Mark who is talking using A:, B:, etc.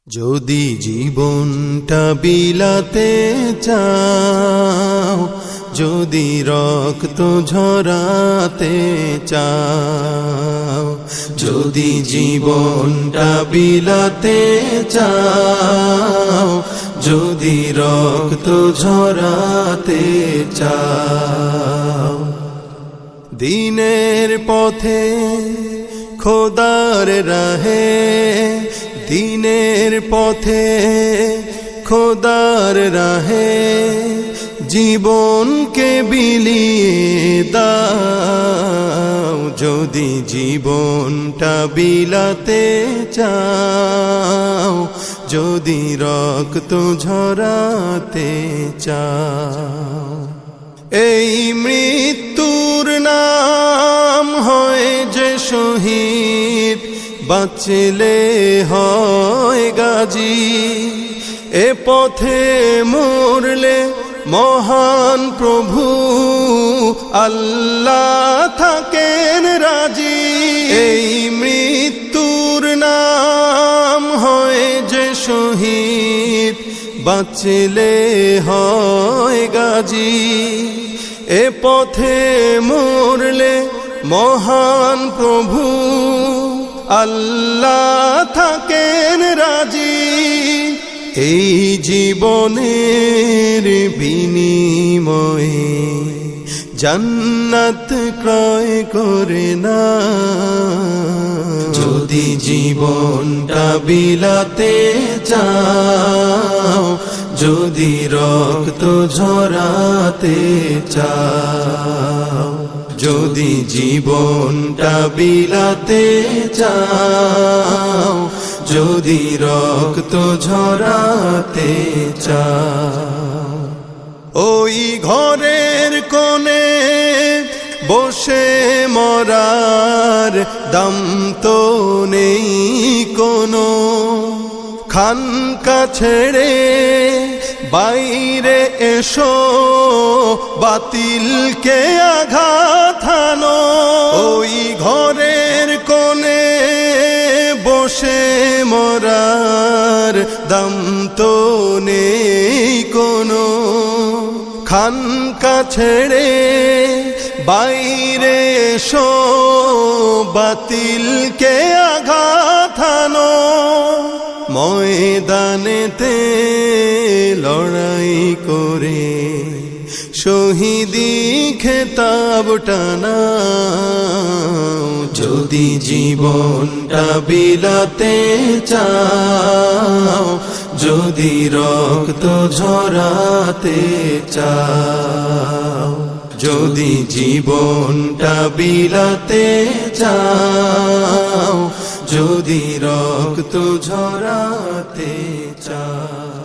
A: যদি জীবনটা বিলাতে চাও, যদি রক্ত ঝরাতে চাও, যদি জীবনটা বিলাতে চাও, যদি রক্ত ঝরাতে চাও, দিনের পথে খোদার রাহে, দিনের পথে খোদার রাহে জীবনকে বিলিয়ে দাও। যদি জীবনটা বিলাতে চাও, যদি রক্ত ঝরাতে চাও, এই মৃত্যুর নাম হয় যে শহীদ, বাঁচলে হয় গাজী। এ পথে মরলে মহান প্রভু আল্লাহ থাকেন রাজি। এই মৃত্যুর নাম হয় যে শহীদ, বাঁচলে হয় গাজী। এ পথে মরলে মহান প্রভু আল্লাহ থাকেন রাজি। এই জীবনের বিনিময়ে জান্নাত ক্রয় করে না। যদি জীবনটা বিলাতে চাও, যদি রক্ত ঝরাতে চাও, যদি জীবনটা বিলাতে চাও, যদি রক্ত ঝরাতে চাও, ওই ঘরের কোণে বসে মরার দাম তো নেই কোনো। খানকা ছেড়ে বাইরে এসো, বাতিলকে আঘাত হানো। ওই ঘরের কোণে বসে মরার দাম তো নেই কোনো। খানকা ছেড়ে বাইরে এসো, বাতিলকে আঘাত হানো। ময়দানেতে লড়াই করে শহীদি খেতাব টানাও। যদি জীবনটা বিলাতে চাও, যদি রক্ত ঝরাতে চাও, যদি জীবনটা বিলাতে চাও, যদি রক্ত ঝরাতে চাও।